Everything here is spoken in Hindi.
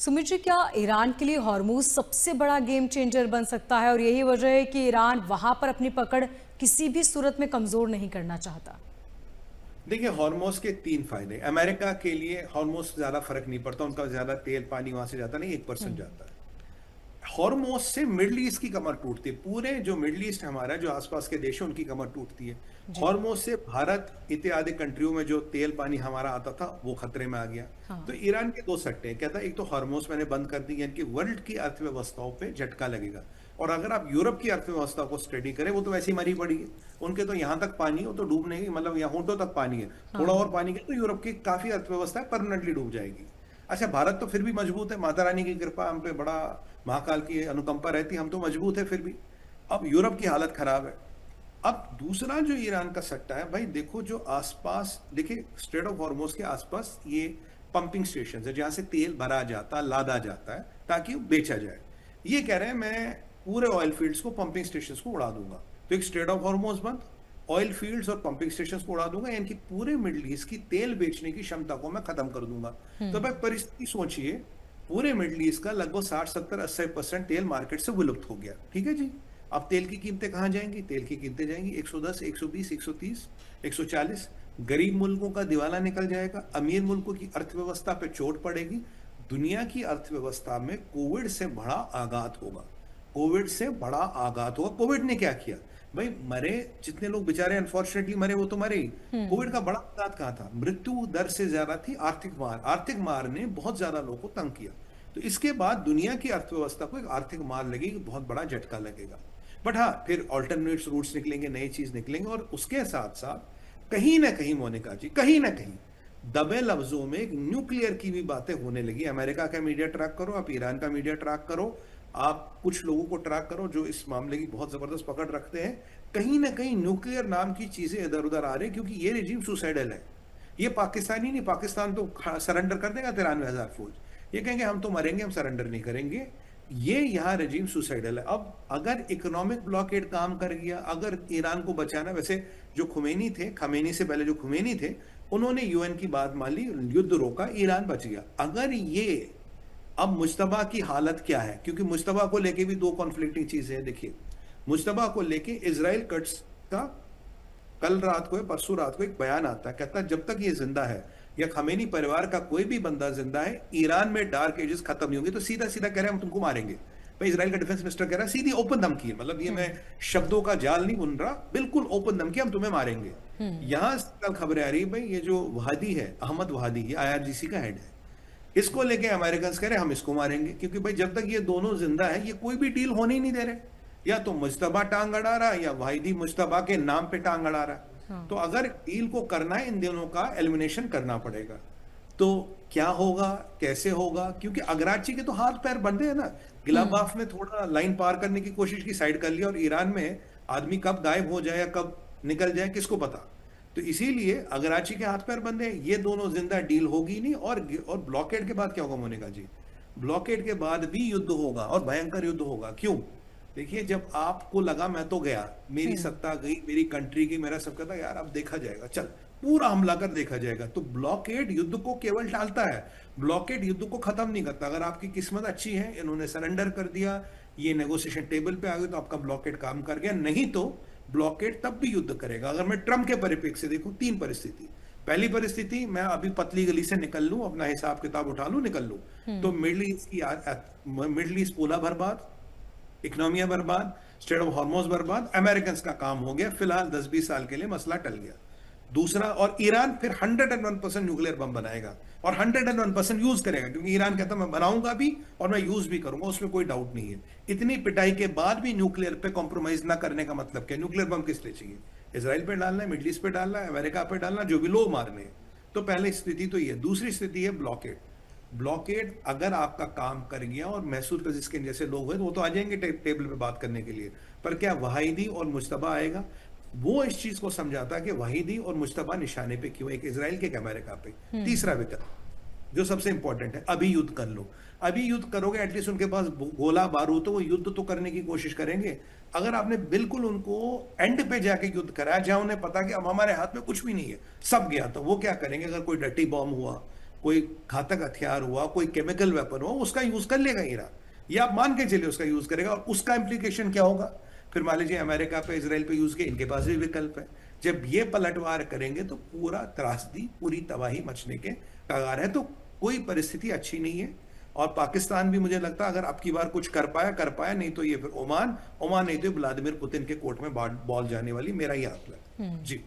सुमित जी, क्या ईरान के लिए हॉर्मूज सबसे बड़ा गेम चेंजर बन सकता है और यही वजह है कि ईरान वहां पर अपनी पकड़ किसी भी सूरत में कमजोर नहीं करना चाहता? देखिए, हॉर्मोस के तीन फायदे। अमेरिका के लिए हॉर्मोस से ज्यादा फर्क नहीं पड़ता, उनका ज्यादा तेल पानी वहां से जाता नहीं, 1% जाता है। हॉर्मोस से मिडल ईस्ट की कमर टूटती है, पूरे जो मिडल ईस्ट हमारा जो आसपास के देश है उनकी कमर टूटती है। जी। हॉर्मोस से भारत इत्यादि कंट्रियों में जो तेल पानी हमारा आता था वो खतरे में आ गया। तो हाँ। ईरान के दो सट्टे हैं, कहता है एक तो हॉर्मोस मैंने बंद कर दी, यानी कि वर्ल्ड की अर्थव्यवस्थाओं पे झटका लगेगा। और अगर आप यूरोप की अर्थव्यवस्था को स्टडी करें, वो तो वैसे ही मरी पड़ी है। उनके तो यहाँ तक पानी हो तो डूबने की, मतलब यहाँ होंठों तक पानी है, थोड़ा हाँ। और पानी के तो यूरोप की काफी अर्थव्यवस्था परमानेंटली डूब जाएगी। अच्छा, भारत तो फिर भी मजबूत है, माता रानी की कृपा हम पे, बड़ा महाकाल की अनुकंपा रहती, हम तो मजबूत है फिर भी। अब यूरोप की हालत खराब है। अब दूसरा जो ईरान का सट्टा है, भाई देखो जो आसपास, देखिए स्ट्रेट ऑफ हॉर्मोज के आसपास ये पंपिंग स्टेशन है जहां से तेल भरा जाता लादा जाता है ताकि वो बेचा जाए। ये कह रहे हैं मैं पूरे ऑयल फील्ड्स को, पंपिंग स्टेशन को उड़ा दूंगा। तो एक स्ट्रेट ऑफ हॉर्मोज बंद, ऑयल फील्ड्स और पंपिंग स्टेशन को उड़ा दूंगा, यानी कि पूरे मिडल ईस्ट की तेल बेचने की क्षमता को मैं खत्म कर दूंगा। तो भाई परिस्थिति सोचिए, पूरे मिडल ईस्ट का लगभग 60, 70, 80% तेल मार्केट से विलुप्त हो गया। ठीक है जी। अब तेल की कीमतें कहां जाएंगी? तेल की कीमतें जाएंगी 110, 120, 130, 140। गरीब मुल्कों का दिवाला निकल जाएगा, अमीर मुल्कों की अर्थव्यवस्था पे चोट पड़ेगी। दुनिया की अर्थव्यवस्था में कोविड से बड़ा आघात होगा। कोविड से बड़ा आघात होगा। कोविड ने क्या किया भाई? मरे जितने लोग बेचारे अनफॉर्चुनेटली मरे वो तो मरे ही। कोविड का बड़ा आघात कहां था? मृत्यु दर से ज्यादा थी आर्थिक मार। आर्थिक मार ने बहुत ज्यादा लोगों को तंग किया। तो इसके बाद दुनिया की अर्थव्यवस्था को एक आर्थिक मार लगेगी, बहुत बड़ा झटका लगेगा। बट हाँ, फिर ऑल्टरनेट रूट्स निकलेंगे, नई चीज निकलेंगे, और उसके साथ साथ कहीं ना कहीं, मोनिका जी, कहीं ना कहीं दबे लफ्जों में एक न्यूक्लियर की भी बातें होने लगी। अमेरिका का मीडिया ट्रैक करो, आप ईरान का मीडिया ट्रैक करो, आप कुछ लोगों को ट्रैक करो जो इस मामले की बहुत जबरदस्त पकड़ रखते हैं। कहीं ना कहीं न्यूक्लियर नाम की चीजें इधर उधर आ रही, क्योंकि ये रिजीम सुसाइडल है। ये पाकिस्तानी नहीं, पाकिस्तान तो सरेंडर कर देगा 93,000 फौज। ये कहेंगे हम तो मरेंगे, हम सरेंडर नहीं करेंगे। ये यहाँ रजीम सुसाइडल है। अब अगर इकोनॉमिक ब्लॉकेड काम कर गया, अगर ईरान को बचाना, वैसे जो खुमैनी थे, खमेनी से पहले जो खुमैनी थे, उन्होंने यूएन की बात मान ली, युद्ध रोका, ईरान बच गया। अगर ये, अब मुश्तबा की हालत क्या है? क्योंकि मुश्तबा को लेके भी दो कॉन्फ्लिक्टिंग चीजें हैं। देखिए, मुश्तबा को लेके इजराइल कट्स का कल रात को, परसों रात को एक बयान आता है, कहता है जब तक ये जिंदा है या खमेनी परिवार का कोई भी बंदा जिंदा है, ईरान में डार्क एजेस खत्म नहीं होंगे। तो सीधा सीधा कह रहे हैं हम तुमको मारेंगे। भाई इजराइल का डिफेंस मिनिस्टर कह रहा है, सीधी ओपन धमकी है, मतलब ये मैं शब्दों का जाल नहीं बुन रहा, बिल्कुल ओपन धमकी, हम तुम्हें मारेंगे। यहां कल खबरें आ रही है, भाई ये जो वहादी है, अहमद वहादी, ये आईआरजीसी का हेड है, इसको लेके अमेरिकन कह रहे हैं हम इसको मारेंगे। क्योंकि भाई जब तक ये दोनों जिंदा है, ये कोई भी डील होने ही नहीं दे रहे। या तो मुश्तबा टांग अड़ा रहा है, या वाहिदी मुश्तबा के नाम पे टांग अड़ा रहा है। तो अगर डील को करना है, इन दोनों का एलिमिनेशन करना पड़ेगा। तो क्या होगा, कैसे होगा? क्योंकि अगराची के तो हाथ पैर बंधे हैं ना। गिलाबाफ ने थोड़ा लाइन पार करने की कोशिश की, साइड कर लिया, और ईरान में आदमी कब गायब हो जाए या कब निकल जाए किसको पता। तो इसीलिए अगराची के हाथ पैर बंधे, ये दोनों जिंदा, डील होगी नहीं। और ब्लॉकेड के बाद क्या होगा मोनिका जी? ब्लॉकेड के बाद भी युद्ध होगा, और भयंकर युद्ध होगा। क्यों? देखिए, जब आपको लगा मैं तो गया, मेरी सत्ता गई, मेरी कंट्री की, मेरा सब कहता यार अब देखा जाएगा, चल पूरा हमला कर देखा जाएगा, तो ब्लॉकेड युद्ध को केवल टालता है, ब्लॉकेड युद्ध को खत्म नहीं करता। अगर आपकी किस्मत अच्छी है, इन्होंने सरेंडर कर दिया, ये नेगोशिएशन टेबल पे आ गए, तो आपका ब्लॉकेड काम कर गया। नहीं तो ब्लॉकेड तब भी युद्ध करेगा। अगर मैं ट्रम्प के परिप्रेक्ष्य से देखूं, तीन परिस्थिति। पहली परिस्थिति, मैं अभी पतली गली से निकल लूं, अपना हिसाब किताब उठा लूं, निकल लूं, तो मिडल ईस्ट पूरा बर्बाद, इकोनॉमिया बर्बाद, स्टेट ऑफ हॉर्मोज बर्बाद, अमेरिकन का काम हो गया फिलहाल 10-20 साल के लिए, मसला टल गया। दूसरा, और ईरान फिर 101% न्यूक्लियर बम बनाएगा, और 101% यूज करेगा, क्योंकि ईरान कहता मैं बनाऊंगा भी और मैं यूज भी करूंगा, उसमें कोई डाउट नहीं है। इतनी पिटाई के बाद भी न्यूक्लियर पे कॉम्प्रोमाइज ना करने का मतलब क्या? न्यूक्लियर बम किस लिए चाहिए? इसराइल पे डालना है, मिडिल ईस्ट पे डालना है, अमेरिका पे डालना, जो भी लोग मारने हैं। तो पहली स्थिति तो ये। दूसरी स्थिति है ब्लॉकेड। ब्लॉकेड अगर आपका काम कर गया, और मैसूद पजिस्किन जैसे लोग हैं तो वो तो आ जाएंगे टेबल पे बात करने के लिए, पर क्या वाहिदी और मुश्तबा आएगा? वो इस चीज को समझाता कि वाहिदी और मुश्तबा निशाने पे क्यों, एक इजराइल के, एक अमेरिका पे। तीसरा विकल्प जो सबसे इंपॉर्टेंट है, अभी युद्ध कर लो। अभी युद्ध करोगे, एटलीस्ट उनके पास गोला बारूद, तो वो युद्ध तो करने की कोशिश करेंगे। अगर आपने बिल्कुल उनको एंड पे जाके युद्ध कराया, जहां उन्हें पता कि अब हमारे हाथ में कुछ भी नहीं है, सब गया, तो वो क्या करेंगे? अगर कोई डटी बॉम्ब हुआ, कोई घातक हथियार हुआ, कोई केमिकल वेपन हुआ, उसका यूज कर लेगा ईरान। ये आप मान के चलिए उसका यूज करेगा, और उसका इम्प्लीकेशन क्या होगा? फिर मान लीजिए अमेरिका पे, इसराइल पे यूज किया, इनके पास भी विकल्प है। जब ये पलटवार करेंगे तो पूरा त्रासदी, पूरी तबाही मचने के कगार है। तो कोई परिस्थिति अच्छी नहीं है। और पाकिस्तान भी मुझे लगता है अगर अब की बार कुछ कर पाया, नहीं तो ये फिर ओमान नहीं तो व्लादिमीर पुतिन के कोर्ट में बॉल जाने वाली, मेरा ये आकलन। जी।